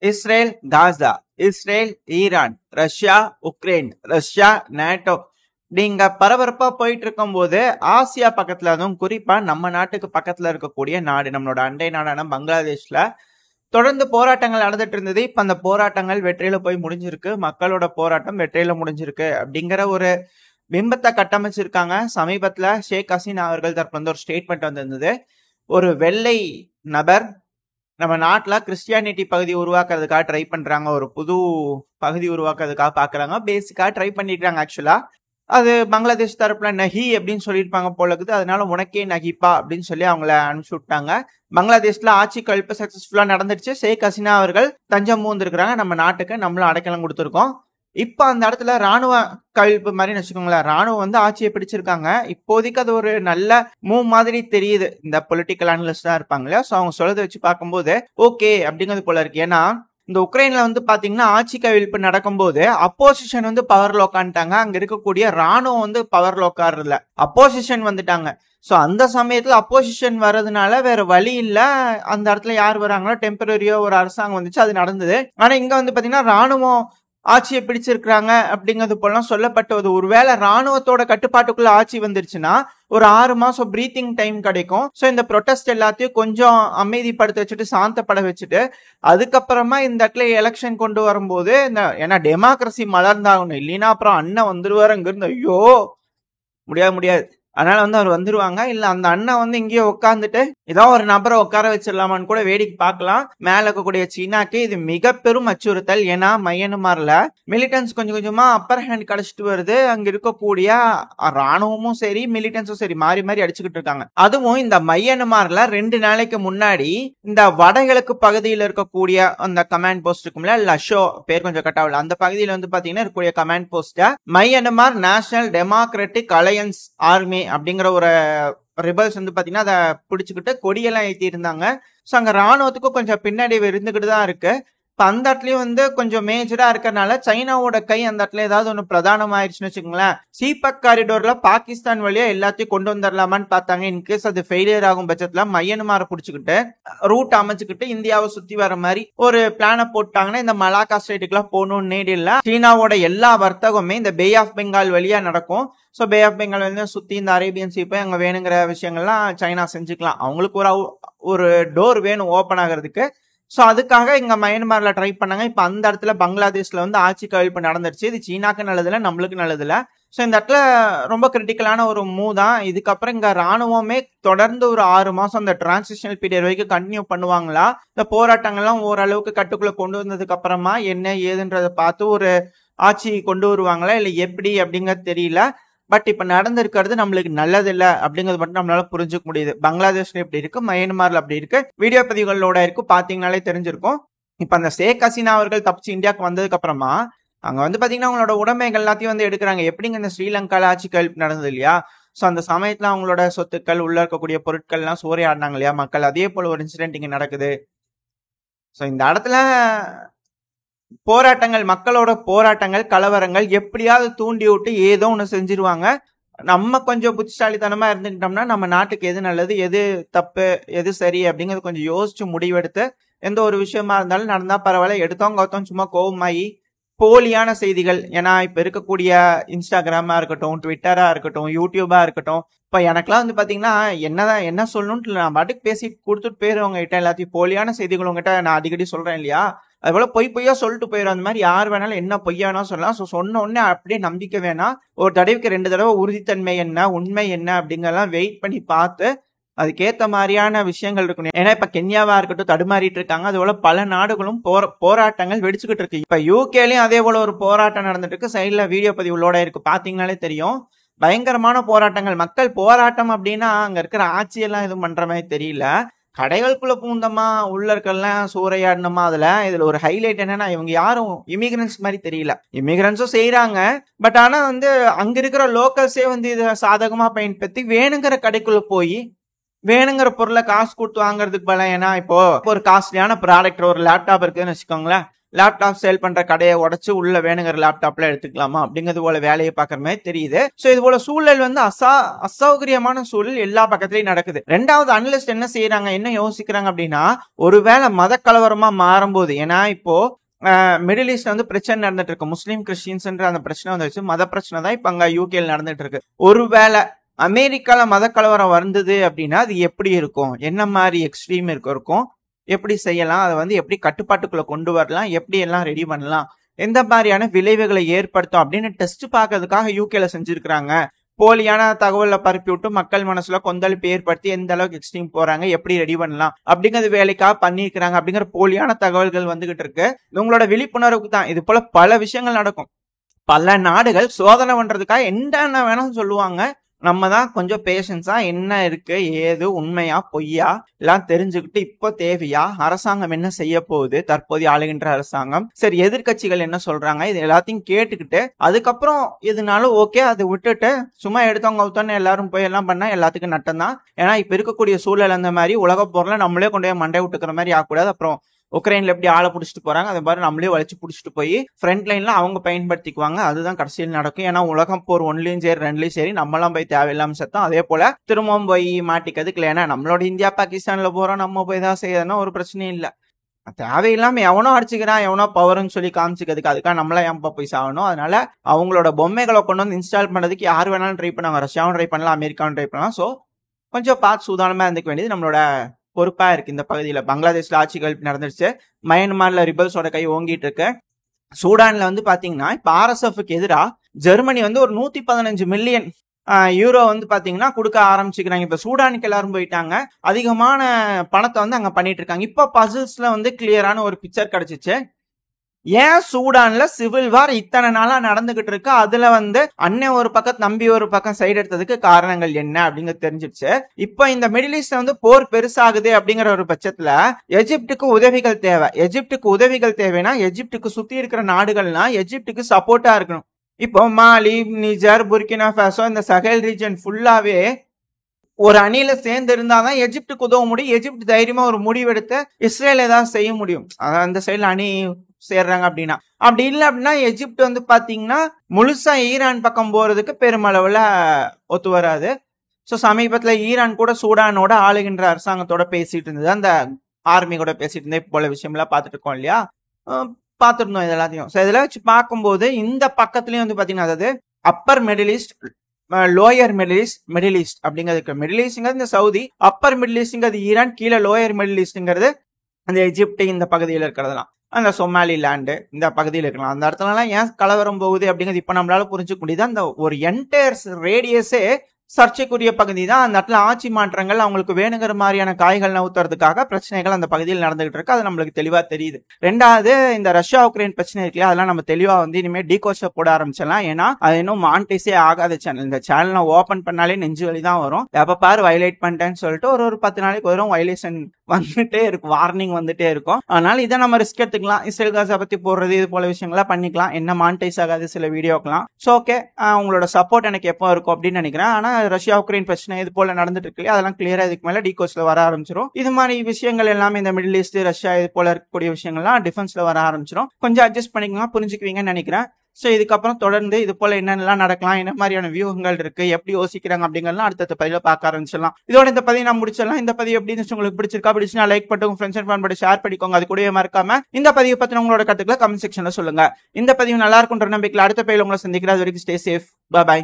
Israel Gaza, Israel Iran, Russia Ukraine, Russia NATO நீங்க பரபரப்பா போயிட்டு இருக்கும் போது ஆசியா பக்கத்துல, அதுவும் குறிப்பா நம்ம நாட்டுக்கு பக்கத்துல இருக்கக்கூடிய நாடு, நம்மளோட அண்டை நாடான பங்களாதேஷ்ல தொடர்ந்து போராட்டங்கள் நடந்துட்டு இருந்தது. இப்ப அந்த போராட்டங்கள் வெற்றியில போய் முடிஞ்சிருக்கு. மக்களோட போராட்டம் வெற்றியில முடிஞ்சிருக்கு அப்படிங்கிற ஒரு பிம்பத்தை கட்டமைச்சிருக்காங்க. சமீபத்துல ஷேக் ஹசீனா அவர்கள் தரப்புல வந்து ஒரு ஸ்டேட்மெண்ட் வந்திருந்தது. ஒரு வெள்ளை நபர் நம்ம நாட்டுல கிறிஸ்டியானிட்டி பகுதி உருவாக்குறதுக்காக ட்ரை பண்றாங்க, ஒரு புது பகுதி உருவாக்குறதுக்காக பாக்குறாங்க, பேசிக்கா ட்ரை பண்ணிருக்காங்க. ஆக்சுவலா அது பங்களாதேஷ் தரப்புல நஹி அப்படின்னு சொல்லியிருப்பாங்க போல இருக்குது. அதனால உனக்கே நஹிப்பா அப்படின்னு சொல்லி அவங்கள அனுப்பிச்சு விட்டாங்க. பங்களாதேஷ்ல ஆட்சி கழிப்பு சக்சஸ்ஃபுல்லா நடந்துருச்சு. ஷேக் ஹசீனா அவர்கள் தஞ்சம் மூந்திருக்கிறாங்க நம்ம நாட்டுக்கு, நம்மளும் அடைக்கலம் கொடுத்துருக்கோம். இப்ப அந்த இடத்துல ராணுவ கழிப்பு மாதிரி வச்சுக்கோங்களேன், ராணுவம் வந்து ஆட்சியை பிடிச்சிருக்காங்க. இப்போதைக்கு அது ஒரு நல்ல மூவ் மாதிரி தெரியுது. இந்த பொலிட்டிக்கல் அனலிஸ்ட் தான் இருப்பாங்க இல்லையா, சோ அவங்க சொல்றதை வச்சு பார்க்கும்போது ஓகே அப்படிங்கிறது போல இருக்கு. ஏன்னா இந்த உக்ரைன்ல வந்து பாத்தீங்கன்னா ஆட்சி கவிழ்ப்பு நடக்கும்போது அப்போசிஷன் வந்து பவர்ல உட்காந்துட்டாங்க. அங்க இருக்கக்கூடிய ராணுவம் வந்து பவர்ல உட்காருல, அப்போசிஷன் வந்துட்டாங்க. சோ அந்த சமயத்துல அப்போசிஷன் வர்றதுனால வேற வழி இல்ல, அந்த இடத்துல யார் வராங்களோ டெம்பரரியா ஒரு அரசாங்கம் வந்துச்சு, அது நடந்தது. ஆனா இங்க வந்து பாத்தீங்கன்னா ராணுவம் ஆட்சியை பிடிச்சிருக்கிறாங்க அப்படிங்கிறது போலாம் சொல்லப்பட்டது. ஒருவேளை ராணுவத்தோட கட்டுப்பாட்டுக்குள்ள ஆட்சி வந்துருச்சுன்னா ஒரு 6 மாசம் பிரீத்திங் டைம் கிடைக்கும். சோ இந்த ப்ரொடெஸ்ட் எல்லாத்தையும் கொஞ்சம் அமைதிப்படுத்த வச்சுட்டு சாந்தப்பட வச்சுட்டு அதுக்கப்புறமா இந்த இடத்துல எலெக்ஷன் கொண்டு வரும்போது ஏன்னா டெமோக்ரஸி மலர்ந்தாகணும், இல்லைன்னா அப்புறம் அண்ணன் வந்துருவாரு அங்கிருந்து. ஐயோ முடியாது. அதனால வந்து அவர் வந்துருவாங்க. இல்ல அந்த அண்ணன் வந்து இங்கேயே உட்காந்துட்டு ஏதோ ஒரு நபரை உட்கார வச்சிடலாமான்னு கூட வேடிக்கை பார்க்கலாம். மேல இருக்கக்கூடிய சீனாக்கு இது மிக பெரும் அச்சுறுத்தல். ஏன்னா மயன்மார்ல மிலிட்டன்ஸ் கொஞ்சம் கொஞ்சமா அப்பர் ஹேண்ட் கிடைச்சிட்டு வருது. அங்க இருக்கக்கூடிய ராணுவமும் சரி மிலிட்டன்ஸும் சரி மாறி மாறி அடிச்சுக்கிட்டு இருக்காங்க. அதுவும் இந்த மயன்மார்ல 2 நாளைக்கு முன்னாடி இந்த வடகிழக்கு பகுதியில் இருக்கக்கூடிய அந்த கமாண்ட் போஸ்ட் இருக்கும்ல, லஷோ பேர் கொஞ்சம் கட்டாவில், அந்த பகுதியில வந்து பாத்தீங்கன்னா இருக்கக்கூடிய command post Myanmar national democratic alliance army அப்படிங்கிற ஒரு ரிபல்ஸ் வந்து பாத்தீங்கன்னா அதை பிடிச்சுக்கிட்டு கொடியெல்லாம் ஏற்றி இருந்தாங்க. சோ அங்க ராணுவத்துக்கும் கொஞ்சம் பின்னாடி இருந்துகிட்டு தான் இருக்கு. இப்ப அந்த இடத்துலயும் வந்து கொஞ்சம் மேஜரா இருக்கறனால சைனாவோட கை அந்த இடத்துல ஏதாவது ஒண்ணு பிரதானமாயிருச்சுன்னு வச்சுக்கோங்களேன், சீபக் காரிடோர்ல பாகிஸ்தான் வழியா எல்லாத்தையும் கொண்டு வந்துடலாமான்னு பார்த்தாங்க. இன்கேஸ் அது ஃபெயிலியர் ஆகும் பட்சத்துல மயன்மாரை புடிச்சுக்கிட்டு ரூட் அமைச்சுக்கிட்டு இந்தியாவை சுத்தி வர மாதிரி ஒரு பிளான போட்டாங்கன்னா இந்த மலாக்கா ஸ்டேட்டுக்குலாம் போகணும்னு நீடு இல்ல. சீனாவோட எல்லா வர்த்தகமே இந்த பே ஆஃப் பெங்கால் வழியா நடக்கும். ஸோ பே ஆஃப் பெங்கால் வந்து சுத்தி இந்த அரேபியன் சீப்பை அங்க வேணுங்கிற விஷயங்கள்லாம் சைனா செஞ்சுக்கலாம். அவங்களுக்கு ஒரு டோர் வேணும் ஓபன் ஆகிறதுக்கு. சோ அதுக்காக இங்க மயன்மார்ல ட்ரை பண்ணாங்க. இப்ப அந்த இடத்துல பங்களாதேஷ்ல வந்து ஆட்சி கவிழ்ப்பு நடந்துருச்சு. இது சீனாக்கு நல்லதில்ல, நம்மளுக்கு நல்லதில்ல. சோ இந்த இடத்துல ரொம்ப கிரிட்டிக்கலான ஒரு மூவ் தான். இதுக்கப்புறம் இங்க ராணுவமே தொடர்ந்து ஒரு 6 மாசம் இந்த டிரான்சிஷனல் பீரியட் வரைக்கும் கண்டினியூ பண்ணுவாங்களா, இந்த போராட்டங்கள்லாம் ஓரளவுக்கு கட்டுக்குள்ள கொண்டு வந்ததுக்கு அப்புறமா என்ன ஏதுன்றதை பார்த்து ஒரு ஆட்சி கொண்டு வருவாங்களா இல்ல எப்படி அப்படிங்கிறது தெரியல. பட் இப்ப நடந்திருக்கிறது நம்மளுக்கு நல்லது இல்ல அப்படிங்கிறது மட்டும் நம்மளால புரிஞ்சுக்க முடியுது. பங்களாதேஷ்ல எப்படி இருக்கு, மயன்மார்ல அப்படி இருக்கு. வீடியோ பதிவுகளோட இருக்கு, பாத்தீங்கன்னாலே தெரிஞ்சிருக்கும். இப்ப அந்த ஷேக் ஹசீனா அவர்கள் தப்பிச்சு இந்தியாவுக்கு வந்ததுக்கு அப்புறமா அங்க வந்து பாத்தீங்கன்னா அவங்களோட உடைமைகள் எல்லாத்தையும் வந்து எடுக்கிறாங்க. எப்படிங்க இந்த ஸ்ரீலங்கால ஆட்சி கழிப்பு நடந்தது இல்லையா, சோ அந்த சமயத்துல அவங்களோட சொத்துக்கள் உள்ள இருக்கக்கூடிய பொருட்கள் எல்லாம் சூறையாடினாங்க இல்லையா மக்கள், அதே போல ஒரு இன்சிடென்ட் இங்க நடக்குது. சோ இந்த இடத்துல போராட்டங்கள், மக்களோட போராட்டங்கள், கலவரங்கள் எப்படியாவது தூண்டி விட்டு ஏதோ ஒண்ணு செஞ்சிருவாங்க. நம்ம கொஞ்சம் புத்திசாலித்தனமா இருந்துக்கிட்டோம்னா நம்ம நாட்டுக்கு எது நல்லது, எது தப்பு, எது சரி அப்படிங்கறது கொஞ்சம் யோசிச்சு முடிவெடுத்து எந்த ஒரு விஷயமா இருந்தாலும் நடந்தா பரவாயில்ல. எடுத்தோம் கவுத்தோம் சும்மா கோவமாயி போலியான செய்திகள், ஏன்னா இப்ப இருக்கக்கூடிய இன்ஸ்டாகிராமா இருக்கட்டும், ட்விட்டரா இருக்கட்டும், யூடியூபா இருக்கட்டும், இப்ப எனக்கெல்லாம் வந்து பாத்தீங்கன்னா என்ன சொல்லணும்னு நான் பாட்டுக்கு பேசி கொடுத்துட்டு போயிருவங்க கிட்ட எல்லாத்தையும். போலியான செய்திகள் உங்ககிட்ட நான் அடிக்கடி சொல்றேன் இல்லையா, அது போல பொய்யா சொல்லிட்டு போயிடும். அந்த மாதிரி யார் வேணாலும் என்ன பொய்யா வேணாலும் சொல்லலாம். சொன்ன உடனே அப்படியே நம்பிக்கை வேணாம். ஒரு தடவைக்கு 2 தடவை உறுதித்தன்மை என்ன உண்மை என்ன அப்படிங்கறதெல்லாம் வெயிட் பண்ணி பார்த்து அதுக்கேத்த மாதிரியான விஷயங்கள் இருக்கணும். ஏன்னா இப்ப கென்யாவா இருக்கட்டும் தடுமாறிட்டு இருக்காங்க. அது போல பல நாடுகளும் போராட்டங்கள் வெடிச்சுக்கிட்டு இருக்கு. இப்ப யூகேலயும் அதே போல ஒரு போராட்டம் நடந்துட்டு இருக்கு. சைட்ல வீடியோ பதிவுகளோட இருக்கு, பாத்தீங்கன்னாலே தெரியும். பயங்கரமான போராட்டங்கள். மக்கள் போராட்டம் அப்படின்னா அங்க இருக்கிற ஆட்சியெல்லாம் எதுவும் பண்ற மாதிரி தெரியல. கடைகளுக்குள்ள பூந்தமா உள்ள இருக்கலாம் சூறையாடணுமா. இதுல ஒரு ஹைலைட் என்னன்னா இவங்க யாரும் இமிகிரன்ஸ் மாதிரி தெரியல. இமிகிரன்ஸும் செய்யறாங்க, பட் ஆனா வந்து அங்க இருக்கிற லோக்கல்ஸே வந்து இதை சாதகமா பயன்படுத்தி வேணுங்கிற கடைக்குள்ள போய் வேணுங்கிற பொருளை காசு கொடுத்து வாங்குறதுக்கு பல. ஏன்னா இப்போ ஒரு காஸ்ட்லியான ப்ராடக்ட், ஒரு லேப்டாப் இருக்குன்னு வச்சுக்கோங்களேன், லேப்டாப் சேல் பண்ற கடையை உடைச்சு உள்ள வேணுங்கிற லேப்டாப்ல எடுத்துக்கலாமா அப்படிங்கிறது போல வேலையை பாக்குற மாதிரி தெரியுது. சோ இது போல சூழல் வந்து அசௌகரியமான சூழல் எல்லா பக்கத்துலயும் நடக்குது. ரெண்டாவது அனலிஸ்ட் என்ன செய்யறாங்க, என்ன யோசிக்கிறாங்க அப்படின்னா, ஒருவேளை மத கலவரமா மாறும்போது, ஏன்னா இப்போ மிடில் ஈஸ்ட்ல வந்து பிரச்சனை நடந்துட்டு இருக்கு, முஸ்லீம் கிறிஸ்டியன்ஸ்ன்ற அந்த பிரச்சனை வந்துச்சு, மத பிரச்சனை தான் இப்ப அங்க யூகேல நடந்துட்டு இருக்கு. ஒருவேளை அமெரிக்கால மத கலவரம் வந்தது அப்படின்னா அது எப்படி இருக்கும், என்ன மாதிரி எக்ஸ்ட்ரீம் இருக்கும், எப்படி செய்யலாம், அதை வந்து எப்படி கட்டுப்பாட்டுக்குள்ள கொண்டு வரலாம், எப்படி எல்லாம் ரெடி பண்ணலாம், எந்த மாதிரியான விளைவுகளை ஏற்படுத்தும் அப்படின்னு டெஸ்ட் பார்க்கறதுக்காக யூகேல செஞ்சிருக்காங்க. போலியான தகவலை பரப்பி விட்டு மக்கள் மனசுல கொந்தளிப்பு ஏற்படுத்தி எந்த அளவுக்கு எக்ஸ்ட்ரீம் போறாங்க, எப்படி ரெடி பண்ணலாம் அப்படிங்கிறது வேலைக்காக பண்ணிருக்கிறாங்க அப்படிங்கிற போலியான தகவல்கள் வந்துகிட்டு இருக்கு. உங்களோட விழிப்புணர்வுக்கு தான். இது போல பல விஷயங்கள் நடக்கும். பல நாடுகள் சோதனை பண்றதுக்காக என்னென்ன வேணும்னு சொல்லுவாங்க. நம்ம தான் கொஞ்சம் பேஷன்ஸா என்ன இருக்கு, ஏது உண்மையா பொய்யா எல்லாம் தெரிஞ்சுக்கிட்டு இப்போ தேவையா, அரசாங்கம் என்ன செய்ய போகுது, தற்போதைய ஆளுகின்ற அரசாங்கம், சரி எதிர்கட்சிகள் என்ன சொல்றாங்க, இது எல்லாத்தையும் கேட்டுக்கிட்டு அதுக்கப்புறம் எதுனாலும் ஓகே அதை விட்டுட்டு சும்மா எடுத்தவங்க எல்லாரும் போய் எல்லாம் பண்ணா எல்லாத்துக்கும் நட்டம் தான். ஏன்னா இப்ப இருக்கக்கூடிய சூழல் அந்த மாதிரி உலக போர்ல நம்மளே கொண்டு போய் மண்டை விட்டுக்கிற மாதிரி ஆகக்கூடாது. அப்புறம் உக்ரைன்ல எப்படி ஆளை பிடிச்சிட்டு போறாங்க அதே மாதிரி நம்மளே வளைச்சு பிடிச்சிட்டு போய் ஃப்ரண்ட் லைன்ல அவங்க பயன்படுத்திக்குவாங்க. அதுதான் கடைசியில் நடக்கும். ஏன்னா உலகம் போர் 1லயும் சரி 2லயும் சரி நம்மளாம் போய் தேவையில்லாம சத்தம். அதே போல திரும்பவும் போய் மாட்டிக்கிறதுக்கு, ஏன்னா நம்மளோட இந்தியா பாகிஸ்தான்ல போறோம், நம்ம போய் தான் செய்யறதுன்னா ஒரு பிரச்சனையும் இல்ல. தேவையில்லாம எவனோ அடிச்சுக்கிறான், எவனோ பவர்னு சொல்லி காமிச்சுக்கிறதுக்கு அதுக்காக நம்மளா ஏன்பா போய் சாகணும். அதனால அவங்களோட பொம்மைகளை கொண்டு வந்து இன்ஸ்டால் பண்ணதுக்கு யார் வேணாலும் ட்ரை பண்ணாங்க. ரஷ்யாவும் ட்ரை பண்ணலாம், அமெரிக்காவும் ட்ரை பண்ணலாம். ஸோ கொஞ்சம் பார்த்து சூதானமா இருந்துக்க வேண்டியது நம்மளோட பொறுப்பா இருக்கு. இந்த பகுதியில பங்களாதேஷ்ல ஆட்சிகள் நடந்துருச்சு, மயன்மார்ல ரிபல்ஸோட கை ஓங்கிட்டு இருக்கு. சூடான்ல வந்து பாத்தீங்கன்னா இப்ப RSFக்கு எதிராக ஜெர்மனி வந்து ஒரு 115 மில்லியன் யூரோ வந்து பாத்தீங்கன்னா கொடுக்க ஆரம்பிச்சுக்கிறாங்க. இப்ப சூடானுக்கு எல்லாரும் போயிட்டாங்க, அதிகமான பணத்தை வந்து அங்க பண்ணிட்டு இருக்காங்க. இப்ப பசில்ஸ்ல வந்து கிளியரான ஒரு பிக்சர் கிடைச்சிச்சு. ஏன் சூடான்ல சிவில் வார் இத்தனை நாளா நடந்துகிட்டு இருக்கு, அதுல வந்து அண்ணன் ஒரு பக்கம் தம்பி ஒரு பக்கம் சைடு எடுத்ததுக்கு காரணங்கள் என்ன அப்படிங்கிறது தெரிஞ்சிருச்சு. இப்ப இந்த மிடில் ஈஸ்ட்ல வந்து போர் பெருசாகுது அப்படிங்கிற ஒரு பட்சத்துல எஜிப்டுக்கு உதவிகள் தேவை. எஜிப்டுக்கு உதவிகள் தேவைன்னா எஜிப்டுக்கு சுத்தி இருக்கிற நாடுகள்லாம் எஜிப்டுக்கு சப்போர்ட்டா இருக்கணும். இப்போ மாலி, நிஜர், புர்கினா ஃபாசோ இந்த சஹேல் ரீஜன் ஃபுல்லாவே ஒரு அணியில சேர்ந்து இருந்தாதான் எஜிப்டுக்கு உதவ முடியும். எஜிப்ட் தைரியமா ஒரு முடிவெடுத்து இஸ்ரேல் ஏதாவது செய்ய முடியும். அந்த சைடுல அணி சேர்றாங்க அப்படின்னா. அப்படி இல்லை அப்படின்னா எஜிப்ட் வந்து பாத்தீங்கன்னா முழுசா ஈரான் பக்கம் போறதுக்கு பெருமளவுல ஒத்து வராது. ஸோ சமீபத்துல ஈரான் கூட சூடானோட ஆளுகின்ற அரசாங்கத்தோட பேசிட்டு இருந்தது, அந்த ஆர்மி கூட பேசிட்டு இருந்தது. இப்போ போல விஷயம்லாம் பார்த்துட்டு இருக்கோம் இல்லையா, பார்த்துருந்தோம் இது எல்லாத்தையும். ஸோ இதெல்லாம் வச்சு பார்க்கும்போது இந்த பக்கத்துலயும் வந்து பாத்தீங்கன்னா, அதாவது upper Middle East, lower Middle East அப்படிங்கிறது, மிடில் ஈஸ்ட்ங்கிறது இந்த சவுதி, அப்பர் மிடில் ஈஸ்ட்ங்கிறது ஈரான், கீழே லோயர் மிடில் ஈஸ்ட்ங்கிறது அந்த எஜிப்ட் இந்த பகுதியில் இருக்கிறதெல்லாம், அந்த சொமாலி லேண்டு இந்த பகுதியில் இருக்கலாம். அந்த இடத்துலலாம் ஏன் கலவரம் போகுது அப்படிங்கிறது இப்ப நம்மளால புரிஞ்சுக்க முடியுது. அந்த ஒரு என்டையர் ரேடியஸே சர்ச்சைக்குரிய பகுதி தான். அந்த இடத்துல ஆட்சி மாற்றங்கள், அவங்களுக்கு வேணுங்கிற மாதிரியான காய்கள் நவுத்துறதுக்காக பிரச்சனைகள் அந்த பகுதியில் நடந்துகிட்டு இருக்கு. அது நம்மளுக்கு தெளிவா தெரியுது. ரெண்டாவது, இந்த ரஷ்யா உக்ரைன் பிரச்சனை இருக்குல்ல, அதெல்லாம் நம்ம தெளிவா வந்து இனிமே டீகோஸ்ட போட ஆரம்பிச்சிடலாம். ஏன்னா அது இன்னும் மானிட்டைஸே ஆகாத சேனல். இந்த சேனல் ஓபன் பண்ணாலே நெஞ்சு வலி தான் வரும். எப்ப பாரு வயலேட் பண்ணிட்டேன்னு சொல்லிட்டு ஒரு 10 நாளைக்கு வரும் வயலேஷன் வந்துட்டே இருக்கும், வார்னிங் வந்துட்டே இருக்கும். அதனால இதை நம்ம ரிஸ்க் எடுத்துக்கலாம். இஸ்ரேல் காசா பத்தி போடுறது இது போல விஷயங்கள்லாம் பண்ணிக்கலாம். என்ன மானிட்டைஸ் ஆகாது சில வீடியோக்கெல்லாம். ஸோ ஓகே, உங்களோட சப்போர்ட் எனக்கு எப்போ இருக்கும் அப்படின்னு நினைக்கிறேன். ஆனா ரஷ்யா உக்ரைன் பிரச்சனை இது போல நடந்துட்டு இருக்கு, அதெல்லாம் கிளியரா இதுக்கு மேல டீகோஸ்ல வர ஆரம்பிச்சிடும். இது மாதிரி விஷயங்கள் எல்லாமே இந்த மிடில் ஈஸ்ட், ரஷ்யா இது போல இருக்கக்கூடிய விஷயங்கள்லாம் டிஃபென்ஸ்ல வர ஆரம்பிச்சிடும். கொஞ்சம் அட்ஜஸ்ட் பண்ணிக்கலாம், புரிஞ்சுக்குவீங்கன்னு நினைக்கிறேன். ஸோ இதுக்கப்புறம் தொடர்ந்து இது போல என்னென்னலாம் நடக்கலாம், என்ன மாதிரியான வியூகங்கள் இருக்கு, எப்படி யோசிக்கிறாங்க அப்படிங்கறதுலாம் அடுத்த பதிவுல பார்க்க ஆரம்பிச்சிடலாம். இதோட இந்த பதிவு நான் முடிச்சிடலாம். இந்த பதிவு எப்படி இருந்துச்சு, உங்களுக்கு பிடிச்சிருந்தா லைக் பண்ணிட்டு உங்க ஃப்ரெண்ட்ஸ் அண்ட் ஃபேமிலியோட ஷேர் பண்ணிக்கோங்க. அது கூடவே மறக்காம இந்த பதிவு பத்தி உங்களோட கருத்துக்களை கமெண்ட் செக்ஷன்ல சொல்லுங்க. இந்த பதிவு நல்லா இருக்குன்ற நம்பிக்கையில அடுத்த பதிவுல உங்களை சந்திக்கிறேன். அது வரைக்கும் ஸ்டே சேஃப், பை.